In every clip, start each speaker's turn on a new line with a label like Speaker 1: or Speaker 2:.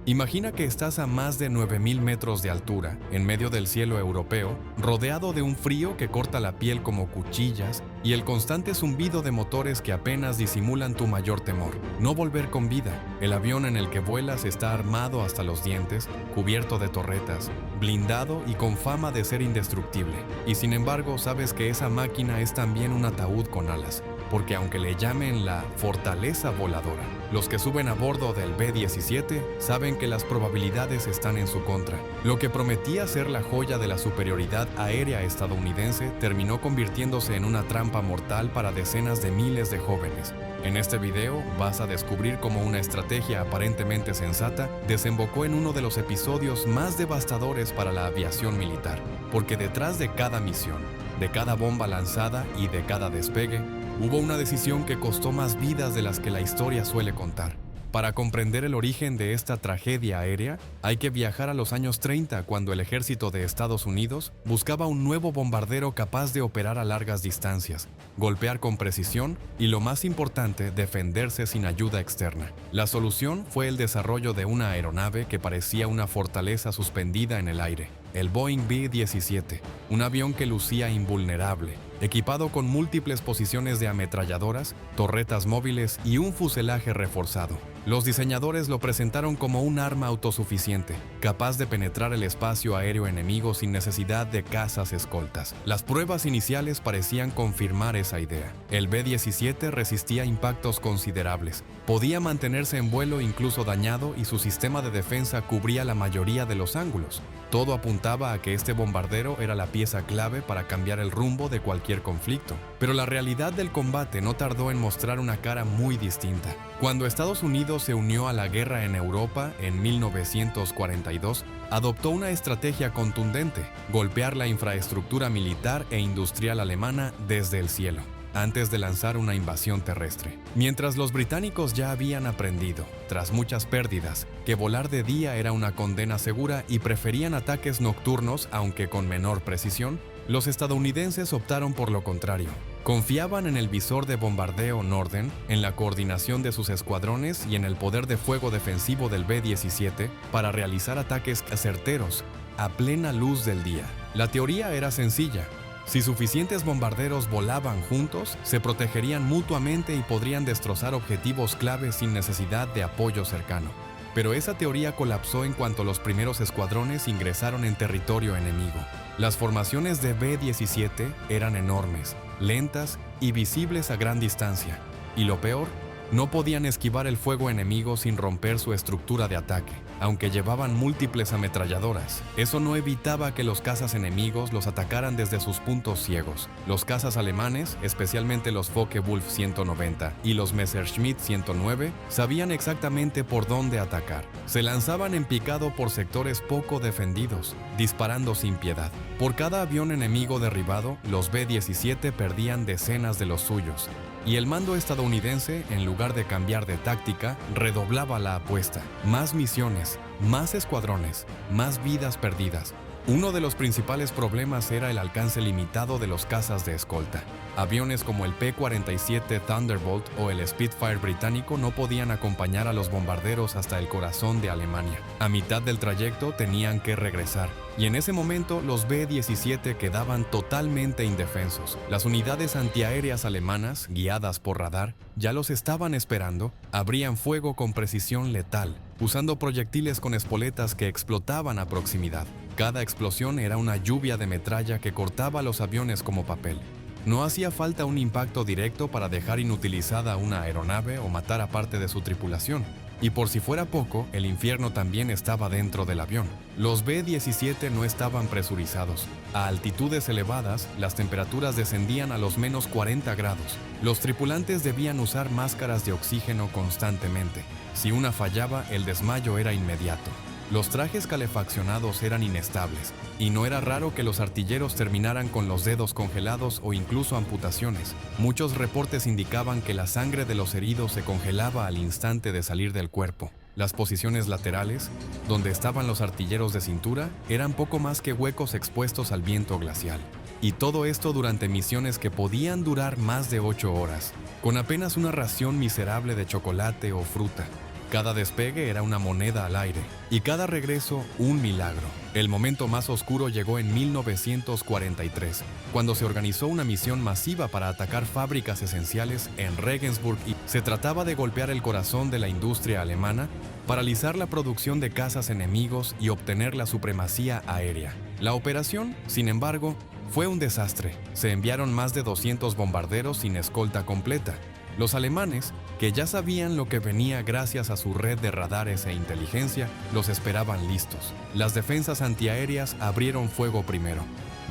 Speaker 1: Imagina que estás a más de 9.000 metros de altura, en medio del cielo europeo, rodeado de un frío que corta la piel como cuchillas y el constante zumbido de motores que apenas disimulan tu mayor temor: no volver con vida. El avión en el que vuelas está armado hasta los dientes, cubierto de torretas, blindado y con fama de ser indestructible. Y sin embargo, sabes que esa máquina es también un ataúd con alas, porque aunque le llamen la fortaleza voladora, los que suben a bordo del B-17 saben que las probabilidades están en su contra. Lo que prometía ser la joya de la superioridad aérea estadounidense terminó convirtiéndose en una trampa mortal para decenas de miles de jóvenes. En este video vas a descubrir cómo una estrategia aparentemente sensata desembocó en uno de los episodios más devastadores para la aviación militar, porque detrás de cada misión, de cada bomba lanzada y de cada despegue, hubo una decisión que costó más vidas de las que la historia suele contar. Para comprender el origen de esta tragedia aérea, hay que viajar a los años 30, cuando el ejército de Estados Unidos buscaba un nuevo bombardero capaz de operar a largas distancias, golpear con precisión y, lo más importante, defenderse sin ayuda externa. La solución fue el desarrollo de una aeronave que parecía una fortaleza suspendida en el aire: el Boeing B-17, un avión que lucía invulnerable, equipado con múltiples posiciones de ametralladoras, torretas móviles y un fuselaje reforzado. Los diseñadores lo presentaron como un arma autosuficiente, capaz de penetrar el espacio aéreo enemigo sin necesidad de cazas escoltas. Las pruebas iniciales parecían confirmar esa idea. El B-17 resistía impactos considerables, podía mantenerse en vuelo incluso dañado, y su sistema de defensa cubría la mayoría de los ángulos. Todo apuntaba a que este bombardero era la pieza clave para cambiar el rumbo de cualquier conflicto. Pero la realidad del combate no tardó en mostrar una cara muy distinta. Cuando Estados Unidos se unió a la guerra en Europa en 1942, adoptó una estrategia contundente: golpear la infraestructura militar e industrial alemana desde el cielo, antes de lanzar una invasión terrestre. Mientras los británicos ya habían aprendido, tras muchas pérdidas, que volar de día era una condena segura y preferían ataques nocturnos, aunque con menor precisión, los estadounidenses optaron por lo contrario. Confiaban en el visor de bombardeo Norden, en la coordinación de sus escuadrones y en el poder de fuego defensivo del B-17 para realizar ataques certeros a plena luz del día. La teoría era sencilla: si suficientes bombarderos volaban juntos, se protegerían mutuamente y podrían destrozar objetivos clave sin necesidad de apoyo cercano. Pero esa teoría colapsó en cuanto los primeros escuadrones ingresaron en territorio enemigo. Las formaciones de B-17 eran enormes, lentas y visibles a gran distancia. Y lo peor, no podían esquivar el fuego enemigo sin romper su estructura de ataque. Aunque llevaban múltiples ametralladoras, eso no evitaba que los cazas enemigos los atacaran desde sus puntos ciegos. Los cazas alemanes, especialmente los Focke-Wulf 190 y los Messerschmitt 109, sabían exactamente por dónde atacar. Se lanzaban en picado por sectores poco defendidos, disparando sin piedad. Por cada avión enemigo derribado, los B-17 perdían decenas de los suyos. Y el mando estadounidense, en lugar de cambiar de táctica, redoblaba la apuesta. Más misiones, más escuadrones, más vidas perdidas. Uno de los principales problemas era el alcance limitado de los cazas de escolta. Aviones como el P-47 Thunderbolt o el Spitfire británico no podían acompañar a los bombarderos hasta el corazón de Alemania. A mitad del trayecto tenían que regresar, y en ese momento los B-17 quedaban totalmente indefensos. Las unidades antiaéreas alemanas, guiadas por radar, ya los estaban esperando. Abrían fuego con precisión letal, usando proyectiles con espoletas que explotaban a proximidad. Cada explosión era una lluvia de metralla que cortaba los aviones como papel. No hacía falta un impacto directo para dejar inutilizada una aeronave o matar a parte de su tripulación. Y por si fuera poco, el infierno también estaba dentro del avión. Los B-17 no estaban presurizados. A altitudes elevadas, las temperaturas descendían a los menos 40 grados. Los tripulantes debían usar máscaras de oxígeno constantemente. Si una fallaba, el desmayo era inmediato. Los trajes calefaccionados eran inestables, y no era raro que los artilleros terminaran con los dedos congelados o incluso amputaciones. Muchos reportes indicaban que la sangre de los heridos se congelaba al instante de salir del cuerpo. Las posiciones laterales, donde estaban los artilleros de cintura, eran poco más que huecos expuestos al viento glacial. Y todo esto durante misiones que podían durar más de 8 horas, con apenas una ración miserable de chocolate o fruta. Cada despegue era una moneda al aire y cada regreso un milagro. El momento más oscuro llegó en 1943, cuando se organizó una misión masiva para atacar fábricas esenciales en Regensburg y se trataba de golpear el corazón de la industria alemana, paralizar la producción de cazas enemigos y obtener la supremacía aérea. La operación, sin embargo, fue un desastre. Se enviaron más de 200 bombarderos sin escolta completa. Los alemanes, que ya sabían lo que venía gracias a su red de radares e inteligencia, los esperaban listos. Las defensas antiaéreas abrieron fuego primero.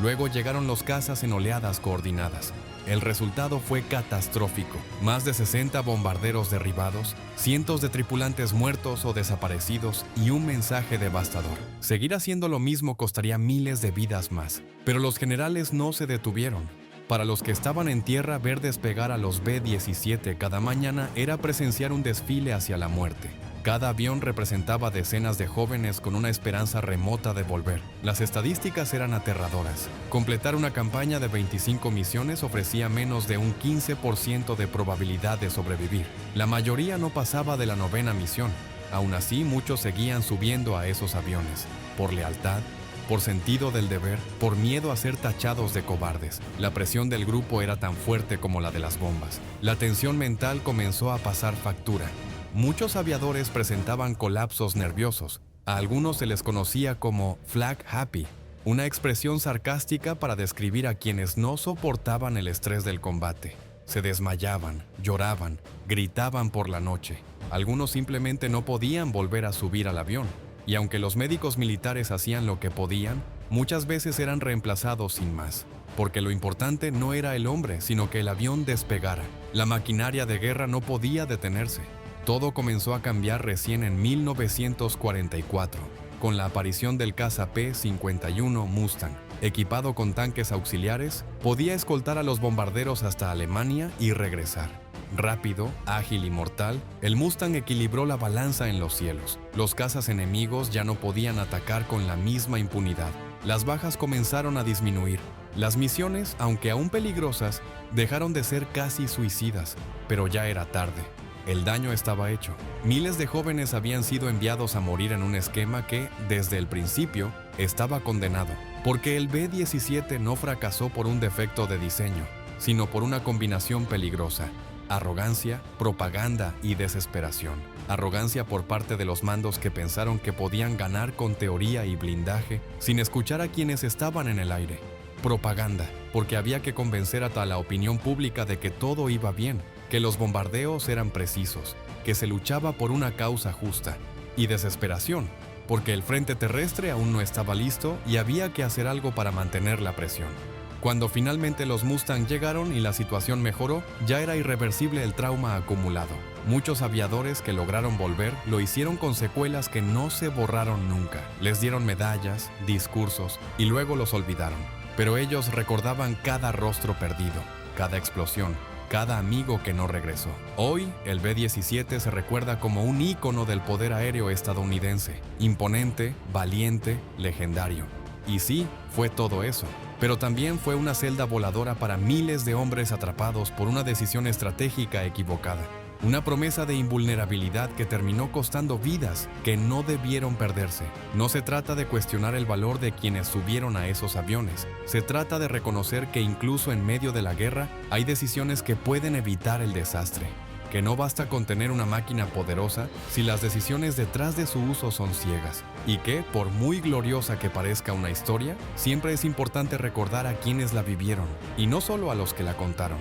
Speaker 1: Luego llegaron los cazas en oleadas coordinadas. El resultado fue catastrófico. Más de 60 bombarderos derribados, cientos de tripulantes muertos o desaparecidos y un mensaje devastador. Seguir haciendo lo mismo costaría miles de vidas más. Pero los generales no se detuvieron. Para los que estaban en tierra, ver despegar a los B-17 cada mañana era presenciar un desfile hacia la muerte. Cada avión representaba decenas de jóvenes con una esperanza remota de volver. Las estadísticas eran aterradoras. Completar una campaña de 25 misiones ofrecía menos de un 15% de probabilidad de sobrevivir. La mayoría no pasaba de la 9ª misión. Aún así, muchos seguían subiendo a esos aviones, por lealtad, por sentido del deber, por miedo a ser tachados de cobardes. La presión del grupo era tan fuerte como la de las bombas. La tensión mental comenzó a pasar factura. Muchos aviadores presentaban colapsos nerviosos. A algunos se les conocía como flag happy, una expresión sarcástica para describir a quienes no soportaban el estrés del combate. Se desmayaban, lloraban, gritaban por la noche. Algunos simplemente no podían volver a subir al avión. Y aunque los médicos militares hacían lo que podían, muchas veces eran reemplazados sin más, porque lo importante no era el hombre, sino que el avión despegara. La maquinaria de guerra no podía detenerse. Todo comenzó a cambiar recién en 1944, con la aparición del caza P-51 Mustang. Equipado con tanques auxiliares, podía escoltar a los bombarderos hasta Alemania y regresar. Rápido, ágil y mortal, el Mustang equilibró la balanza en los cielos. Los cazas enemigos ya no podían atacar con la misma impunidad. Las bajas comenzaron a disminuir. Las misiones, aunque aún peligrosas, dejaron de ser casi suicidas, pero ya era tarde. El daño estaba hecho. Miles de jóvenes habían sido enviados a morir en un esquema que, desde el principio, estaba condenado, porque el B-17 no fracasó por un defecto de diseño, sino por una combinación peligrosa: arrogancia, propaganda y desesperación. Arrogancia por parte de los mandos que pensaron que podían ganar con teoría y blindaje sin escuchar a quienes estaban en el aire. Propaganda, porque había que convencer a la opinión pública de que todo iba bien, que los bombardeos eran precisos, que se luchaba por una causa justa. Y desesperación, porque el frente terrestre aún no estaba listo y había que hacer algo para mantener la presión. Cuando finalmente los Mustang llegaron y la situación mejoró, ya era irreversible el trauma acumulado. Muchos aviadores que lograron volver lo hicieron con secuelas que no se borraron nunca. Les dieron medallas, discursos y luego los olvidaron. Pero ellos recordaban cada rostro perdido, cada explosión, cada amigo que no regresó. Hoy, el B-17 se recuerda como un ícono del poder aéreo estadounidense. Imponente, valiente, legendario. Y sí, fue todo eso. Pero también fue una celda voladora para miles de hombres atrapados por una decisión estratégica equivocada. Una promesa de invulnerabilidad que terminó costando vidas que no debieron perderse. No se trata de cuestionar el valor de quienes subieron a esos aviones. Se trata de reconocer que incluso en medio de la guerra hay decisiones que pueden evitar el desastre. Que no basta con tener una máquina poderosa si las decisiones detrás de su uso son ciegas. Y que, por muy gloriosa que parezca una historia, siempre es importante recordar a quienes la vivieron, y no solo a los que la contaron.